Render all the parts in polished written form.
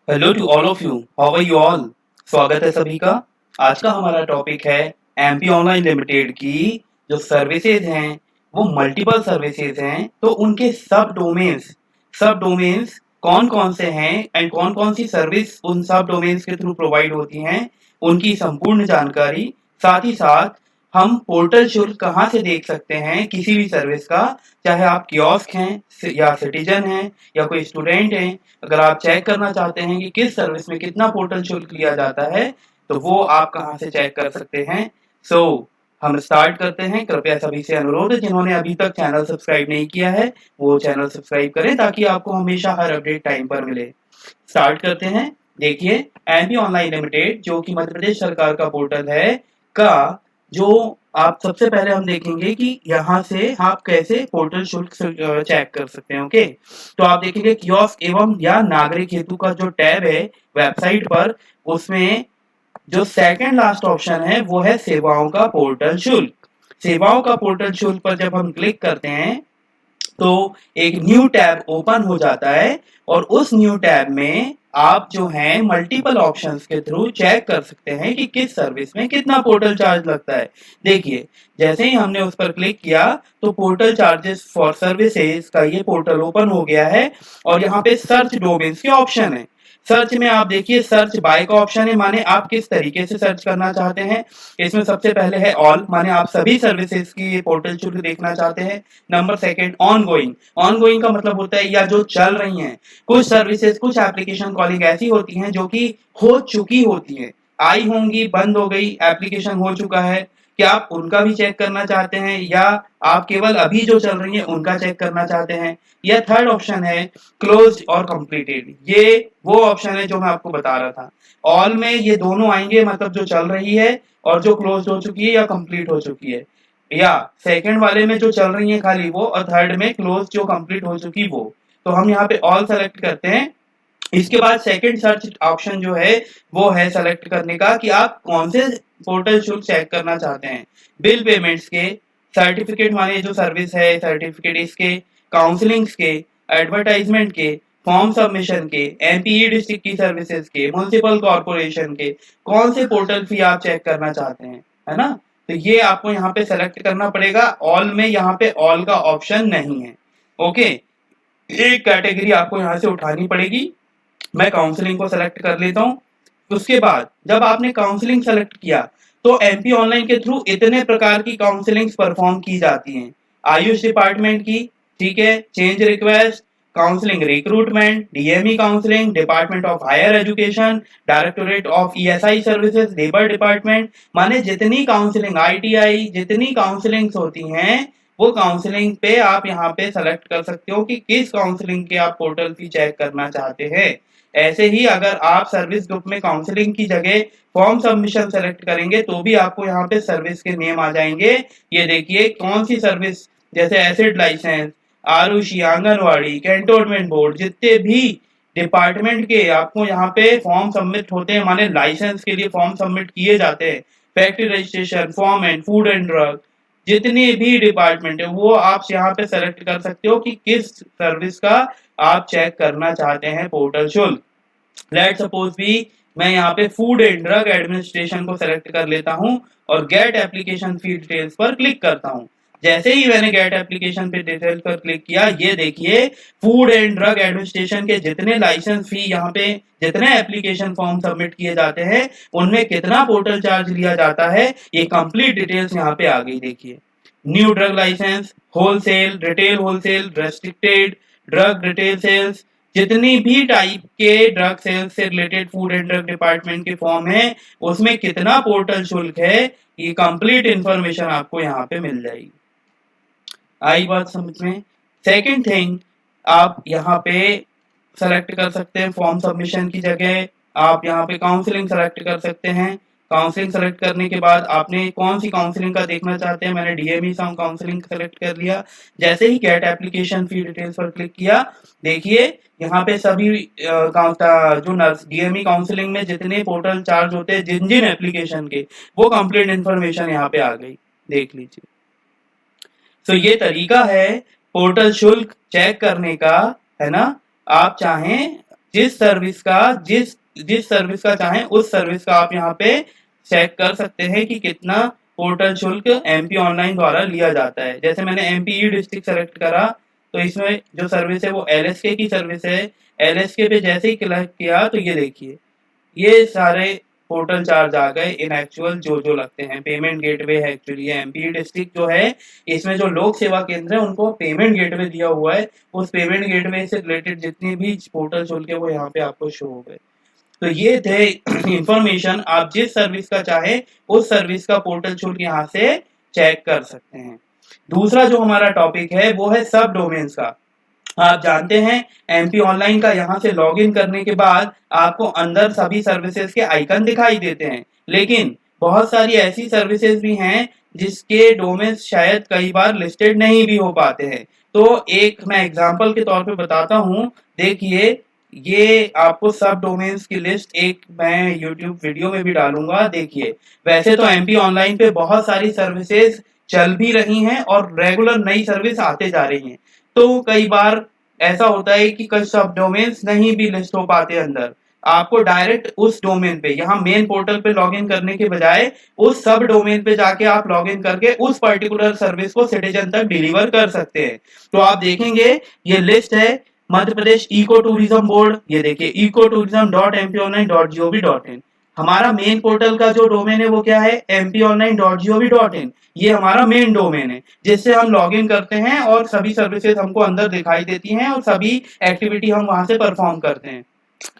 Hello to all of you, how are you all. स्वागत है सभी का। आज का हमारा टॉपिक है एमपी ऑनलाइन लिमिटेड की जो सर्विसेज हैं वो मल्टीपल सर्विसेज हैं, तो उनके सब डोमेन्स कौन कौन से हैं एंड कौन कौन सी सर्विस उन सब डोमेन्स के थ्रू प्रोवाइड होती हैं, उनकी संपूर्ण जानकारी। साथ ही साथ हम पोर्टल शुल्क कहाँ से देख सकते हैं किसी भी सर्विस का, चाहे आप कियोस्क हैं या सिटीजन हैं या कोई स्टूडेंट हैं। अगर आप चेक करना चाहते हैं कि किस सर्विस में कितना पोर्टल शुल्क लिया जाता है, तो वो आप कहाँ से चेक कर सकते हैं। सो हम स्टार्ट करते हैं। कृपया सभी से अनुरोध है, जिन्होंने अभी तक चैनल सब्सक्राइब नहीं किया है वो चैनल सब्सक्राइब करें ताकि आपको हमेशा हर अपडेट टाइम पर मिले। स्टार्ट करते हैं। देखिए, एमपी ऑनलाइन लिमिटेड जो कि मध्य प्रदेश सरकार का पोर्टल है का जो आप सबसे पहले हम देखेंगे कि यहाँ से आप कैसे पोर्टल शुल्क चेक कर सकते हैं। ओके, तो आप देखेंगे कियोस्क एवं या नागरिक हेतु का जो टैब है वेबसाइट पर, उसमें जो सेकंड लास्ट ऑप्शन है वो है सेवाओं का पोर्टल शुल्क। सेवाओं का पोर्टल शुल्क पर जब हम क्लिक करते हैं तो एक न्यू टैब ओपन हो जाता है और उस न्यू टैब में आप जो है मल्टीपल ऑप्शंस के थ्रू चेक कर सकते हैं कि किस सर्विस में कितना पोर्टल चार्ज लगता है। देखिए, जैसे ही हमने उस पर क्लिक किया तो पोर्टल चार्जेस फॉर सर्विसेज का ये पोर्टल ओपन हो गया है और यहाँ पे सर्च डोमेन्स के ऑप्शन है। सर्च में आप देखिए सर्च बाय का ऑप्शन है, माने आप किस तरीके से सर्च करना चाहते हैं। इसमें सबसे पहले है ऑल, माने आप सभी सर्विसेज की पोर्टल शुल्क देखना चाहते हैं। Number second ongoing. ऑनगोइंग का मतलब होता है या जो चल रही हैं। कुछ सर्विसेज, कुछ एप्लीकेशन कॉलिंग ऐसी होती हैं जो कि हो चुकी होती हैं, आई होंगी, बंद हो गई, एप्लीकेशन हो चुका है। क्या आप उनका भी चेक करना चाहते हैं या आप केवल अभी जो चल रही है उनका चेक करना चाहते हैं। या थर्ड ऑप्शन है क्लोज्ड और कंप्लीटेड। ये वो ऑप्शन है जो मैं आपको बता रहा था। ऑल में ये दोनों आएंगे, मतलब जो चल रही है और जो क्लोज हो चुकी है या कंप्लीट हो चुकी है। या सेकंड वाले में जो चल रही है खाली वो, और थर्ड में क्लोज जो कंप्लीट हो चुकी वो। तो हम यहाँ पे ऑल सेलेक्ट करते हैं। इसके बाद सेकंड सर्च ऑप्शन जो है वो है सेलेक्ट करने का कि आप कौन से पोर्टल शुल्क चेक करना चाहते हैं। बिल पेमेंट्स के, सर्टिफिकेट माने जो सर्विस है सर्टिफिकेट इसके, काउंसलिंग्स के, एडवर्टाइजमेंट के, फॉर्म सबमिशन के, एमपीई डिस्ट्रिक्ट की सर्विसेज के, म्युनिसिपल कॉर्पोरेशन के, कौन से पोर्टल फी आप चेक करना चाहते हैं, है ना। तो ये आपको यहाँ पे सेलेक्ट करना पड़ेगा। ऑल में यहाँ पे ऑल का ऑप्शन नहीं है। ओके, एक कैटेगरी आपको यहाँ से उठानी पड़ेगी। मैं काउंसलिंग को सेलेक्ट कर लेता हूँ। उसके बाद जब आपने काउंसलिंग सेलेक्ट किया तो एमपी ऑनलाइन के थ्रू इतने प्रकार की काउंसलिंग परफॉर्म की जाती हैं। आयुष डिपार्टमेंट की, ठीक है, change request, counselling recruitment, DME counselling, department of higher education, directorate of ESI services, labour department, माने जितनी काउंसलिंग, आईटीआई, जितनी काउंसलिंग्स होती हैं वो काउंसलिंग पे आप यहाँ पे सेलेक्ट कर सकते हो कि किस काउंसलिंग के आप पोर्टल फी चेक करना चाहते हैं। ऐसे ही अगर आप सर्विस ग्रुप में काउंसलिंग की जगह फॉर्म सबमिशन सेलेक्ट करेंगे तो भी आपको यहाँ पे सर्विस के नेम आ जाएंगे। ये देखिए कौन सी सर्विस, जैसे acid licence, Arushi, anganwadi, cantonment board, जितने भी डिपार्टमेंट के आपको यहाँ पे फॉर्म सबमिट होते हैं, माने लाइसेंस के लिए फॉर्म सबमिट किए जाते हैं, factory registration, form and food and drug, जितने भी डिपार्टमेंट है वो आप यहाँ पे सेलेक्ट कर सकते हो कि किस सर्विस का आप चेक करना चाहते हैं पोर्टल शुल्क। लेट सपोज भी मैं यहाँ पे फूड एंड ड्रग एडमिनिस्ट्रेशन को सेलेक्ट कर लेता हूँ और गेट एप्लीकेशन फी डिटेल्स पर क्लिक करता हूँ। जैसे ही मैंने गेट एप्लीकेशन पे डिटेल्स पर क्लिक किया, ये देखिए फूड एंड ड्रग एडमिनिस्ट्रेशन के जितने लाइसेंस फी, यहाँ पे जितने एप्लीकेशन फॉर्म सबमिट किए जाते हैं उनमें कितना पोर्टल चार्ज लिया जाता है, ये कंप्लीट डिटेल्स यहाँ पे आ गई। देखिए, new drug licence, wholesale, retail wholesale, restricted drug retail sales, जितनी भी टाइप के ड्रग सेल्स से related food and drug department के फॉर्म है उसमें कितना पोर्टल शुल्क है, ये कंप्लीट इंफॉर्मेशन आपको यहाँ पे मिल जाएगी। आई बात समझ में। सेकंड थिंग, आप यहाँ पे सेलेक्ट कर सकते हैं फॉर्म सबमिशन की जगह आप यहाँ पे काउंसलिंग सेलेक्ट कर सकते हैं। काउंसलिंग सेलेक्ट करने के बाद आपने कौन सी काउंसलिंग का देखना चाहते हैं, मैंने डीएमई काउंसलिंग सेलेक्ट कर लिया। जैसे ही गेट एप्लीकेशन फी डिटेल्स पर क्लिक किया, देखिए यहाँ पे सभी जो नर्स डीएमई काउंसलिंग में जितने पोर्टल चार्ज होते हैं जिन जिन एप्लीकेशन के, वो कंप्लीट इन्फॉर्मेशन यहाँ पे आ गई, देख लीजिए। तो ये तरीका है पोर्टल शुल्क चेक करने का, है ना। आप चाहें जिस सर्विस का जिस जिस सर्विस का चाहें उस सर्विस का आप यहाँ पे चेक कर सकते हैं कि कितना पोर्टल शुल्क एमपी ऑनलाइन द्वारा लिया जाता है। जैसे मैंने एमपी ई डिस्ट्रिक्ट सेलेक्ट करा, तो इसमें जो सर्विस है वो एलएसके की सर्विस है। एलएसके पे जैसे ही क्लिक किया तो ये देखिए, ये सारे पोर्टल चार्ज आ गए इन एक्चुअल जो लगते हैं। पेमेंट गेटवे है एक्चुअली, एमपी डिस्ट्रिक्ट जो है इसमें जो लोक सेवा केंद्र है उनको पेमेंट गेटवे दिया हुआ है। उस पेमेंट गेटवे से रिलेटेड जितने भी पोर्टल शुल्क है वो यहाँ पे आपको शो हो गए। तो ये थे इंफॉर्मेशन, आप जिस सर्विस का चाहे उस सर्विस का पोर्टल शुल्क यहाँ से चेक कर सकते हैं। दूसरा जो हमारा टॉपिक है वो है सब डोमेन्स का। आप जानते हैं एमपी ऑनलाइन का यहाँ से लॉगिन करने के बाद आपको अंदर सभी सर्विसेज के आइकन दिखाई देते हैं, लेकिन बहुत सारी ऐसी सर्विसेज भी हैं जिसके डोमेन शायद कई बार लिस्टेड नहीं भी हो पाते हैं। तो एक मैं एग्जांपल के तौर पे बताता हूँ, देखिए ये आपको सब डोमेन्स की लिस्ट एक मैं यूट्यूब वीडियो में भी डालूंगा। देखिए, वैसे तो एमपी ऑनलाइन पे बहुत सारी सर्विसेज चल भी रही हैं और रेगुलर नई सर्विस आते जा रही हैं। तो कई बार ऐसा होता है कि कुछ सब डोमेन्स नहीं भी लिस्ट हो पाते अंदर। आपको डायरेक्ट उस डोमेन पे, यहाँ मेन पोर्टल पे लॉगिन करने के बजाय उस सब डोमेन पे जाके आप लॉगिन करके उस पर्टिकुलर सर्विस को सिटीजन तक डिलीवर कर सकते हैं। तो आप देखेंगे ये लिस्ट है Madhya Pradesh eco tourism board. ये देखिए eco-tourism.mpionline.gov.in। हमारा मेन पोर्टल का जो डोमेन है वो क्या है, mpionline.gov.in। ये हमारा मेन डोमेन है जिससे हम लॉगिन करते हैं और सभी सर्विसेज हमको अंदर दिखाई देती हैं और सभी एक्टिविटी हम वहां से परफॉर्म करते हैं।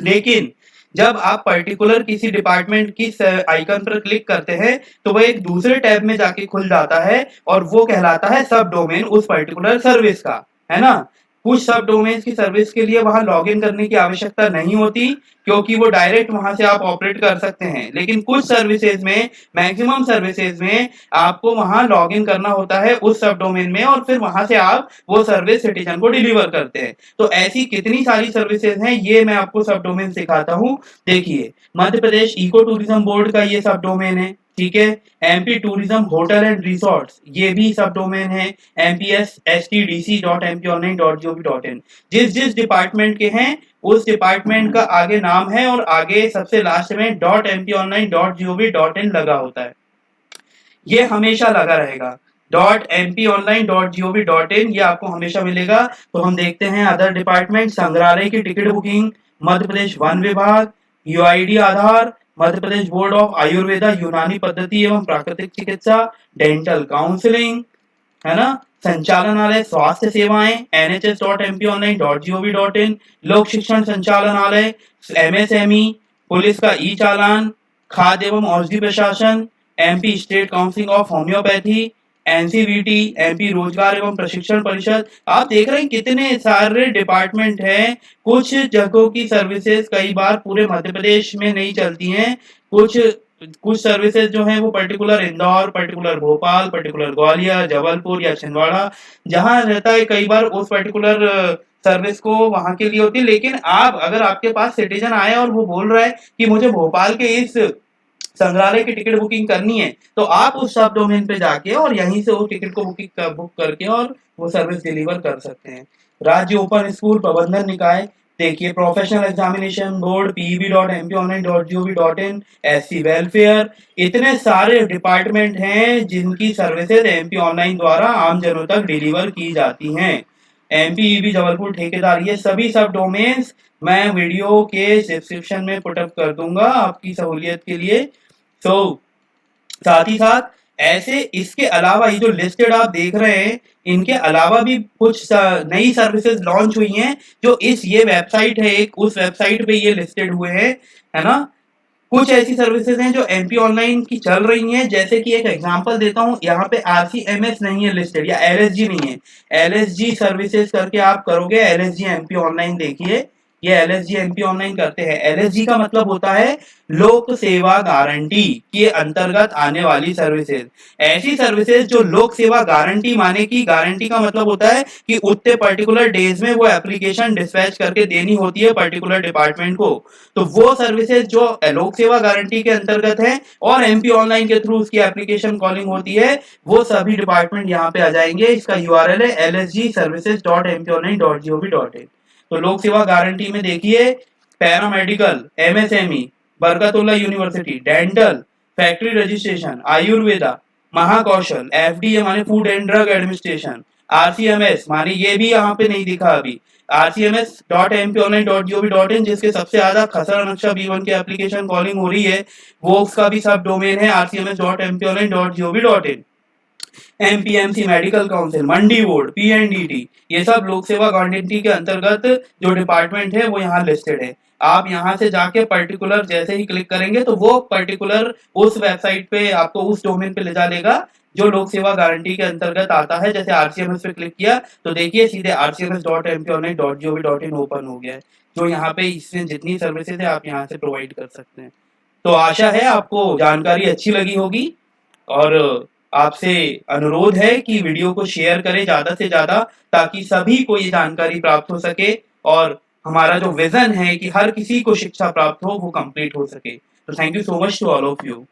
लेकिन जब आप पर्टिकुलर किसी डिपार्टमेंट की आइकन पर क्लिक करते हैं तो वह एक दूसरे टैब में जाके खुल जाता है और वो कहलाता है सब डोमेन उस पर्टिकुलर सर्विस का, है ना। कुछ सब डोमेन्स की सर्विस के लिए वहां लॉगिन करने की आवश्यकता नहीं होती क्योंकि वो डायरेक्ट वहां से आप ऑपरेट कर सकते हैं, लेकिन कुछ सर्विसेज में, मैक्सिमम सर्विसेज में आपको वहां लॉगिन करना होता है उस सब डोमेन में और फिर वहां से आप वो सर्विस सिटीजन को डिलीवर करते हैं। तो ऐसी कितनी सारी सर्विसेज हैं ये मैं आपको सब डोमेन सिखाता हूँ। देखिए, Madhya Pradesh eco tourism board का ये सब डोमेन है, ठीक है। MP tourism hotel and resorts ये भी सब डोमेन है, mpsstdc.mpionline.gov.in। जिस जिस डिपार्टमेंट के हैं उस डिपार्टमेंट का आगे नाम है और आगे सबसे लास्ट में .mpionline.gov.in लगा होता है। ये हमेशा लगा रहेगा, .mpionline.gov.in ये आपको हमेशा मिलेगा। तो हम देखते हैं अदर डिपार्टमेंट, संग्रहालय की ticket booking, Madhya Pradesh one विभाग, UID Aadhaar, Madhya Pradesh board of Ayurveda यूनानी पद्धति एवं प्राकृतिक चिकित्सा, डेंटल काउंसलिंग, है ना, संचालनालय स्वास्थ्य सेवाएं, nhs.mpionline.gov.in, लोक शिक्षण संचालनालय, एमएसएमई, पुलिस का ई चालान, खाद्य एवं औषधि प्रशासन, MP state council of homeopathy, NCVT, MP रोजगार एवं प्रशिक्षण परिषद। आप देख रहे हैं कितने सारे डिपार्टमेंट हैं। कुछ जगहों की सर्विसेज कई बार पूरे मध्य प्रदेश में नहीं चलती हैं। कुछ कुछ सर्विसेज जो हैं वो particular Indore, particular Bhopal, particular Gwalior, Jabalpur या छिंदवाड़ा जहां रहता है कई बार उस पर्टिकुलर सर्विस को वहां के लिए होती है। लेकिन आप अगर आपके पास सिटीजन आए और वो बोल रहा है कि मुझे भोपाल के इस संग्रहालय की टिकट बुकिंग करनी है, तो आप उस सब डोमेन पे जाके और यहीं से उस टिकट को बुक करके और वो सर्विस डिलीवर कर सकते हैं। राज्य ओपन स्कूल प्रबंधन निकाय, देखिए professional examination board, peb.mpionline.gov.in, SC welfare, इतने सारे डिपार्टमेंट हैं जिनकी सर्विसेज एमपी ऑनलाइन द्वारा आम जनों तक डिलीवर की जाती हैं। एमपीईबी जबलपुर ठेकेदार, ये सभी सब डोमेन्स मैं वीडियो के डिस्क्रिप्शन में पुटअप कर दूंगा आपकी सहूलियत के लिए। तो साथ ही साथ ऐसे इसके अलावा ये जो लिस्टेड आप देख रहे हैं इनके अलावा भी कुछ नई सर्विसेज लॉन्च हुई हैं जो ये वेबसाइट है एक, उस वेबसाइट पे ये लिस्टेड हुए हैं, है ना। कुछ ऐसी सर्विसेज हैं जो एमपी ऑनलाइन की चल रही हैं, जैसे कि एक एग्जांपल देता हूं, यहाँ पे आरसीएमएस नहीं है लिस्टेड या एलएसजी नहीं है। एलएसजी सर्विसेज करके आप करोगे एलएसजी एमपी ऑनलाइन, देखिए ये एलएसजी एमपी ऑनलाइन करते हैं। एलएसजी का मतलब होता है लोक सेवा गारंटी के अंतर्गत आने वाली सर्विसेज। ऐसी सर्विसेज जो लोक सेवा गारंटी, माने की गारंटी का मतलब होता है कि उतने पर्टिकुलर डेज में वो एप्लीकेशन डिस्पैच करके देनी होती है पर्टिकुलर डिपार्टमेंट को। तो वो सर्विसेज जो लोक सेवा गारंटी के अंतर्गत है और एमपी ऑनलाइन के थ्रू उसकी एप्लीकेशन कॉलिंग होती है, वो सभी डिपार्टमेंट यहाँ पे आ जाएंगे। इसका यूआरएल है lsgservices.mpionline.gov.in। तो लोक सेवा गारंटी में देखिए paramedical, MSME, Barkatullah university, dental, factory registration, Ayurveda, Mahakoshal, FDA माने food and drug administration, RCMS माने ये भी यहाँ पे नहीं दिखा अभी, rcms.mponline.gov.in, जिसके सबसे ज्यादा खसरा नक्शा B1 के एप्लीकेशन कॉलिंग हो रही है, वो उसका भी सब डोमेन है rcms.mponline.gov.in। एमपीएमसी, मेडिकल काउंसिल, मंडी बोर्ड, पीएनडीटी, ये सब लोक सेवा गारंटी के अंतर्गत जो डिपार्टमेंट है वो यहाँ लिस्टेड है। आप यहाँ से जाके पर्टिकुलर जैसे ही क्लिक करेंगे तो वो पर्टिकुलर उस वेबसाइट पे आपको उस डोमेन पे ले जाएगा जो लोक सेवा गारंटी के अंतर्गत आता है। जैसे आरसीएमएस पे क्लिक किया तो देखिए सीधे rcms.mponline.gov.in ओपन हो गया है, जो यहाँ पे इसमें जितनी सर्विसेज है आप यहाँ से प्रोवाइड कर सकते हैं। तो आशा है आपको जानकारी अच्छी लगी होगी, और आपसे अनुरोध है कि वीडियो को शेयर करें ज़्यादा से ज़्यादा, ताकि सभी को ये जानकारी प्राप्त हो सके और हमारा जो विजन है कि हर किसी को शिक्षा प्राप्त हो वो कंप्लीट हो सके। तो thank you so much to all of you.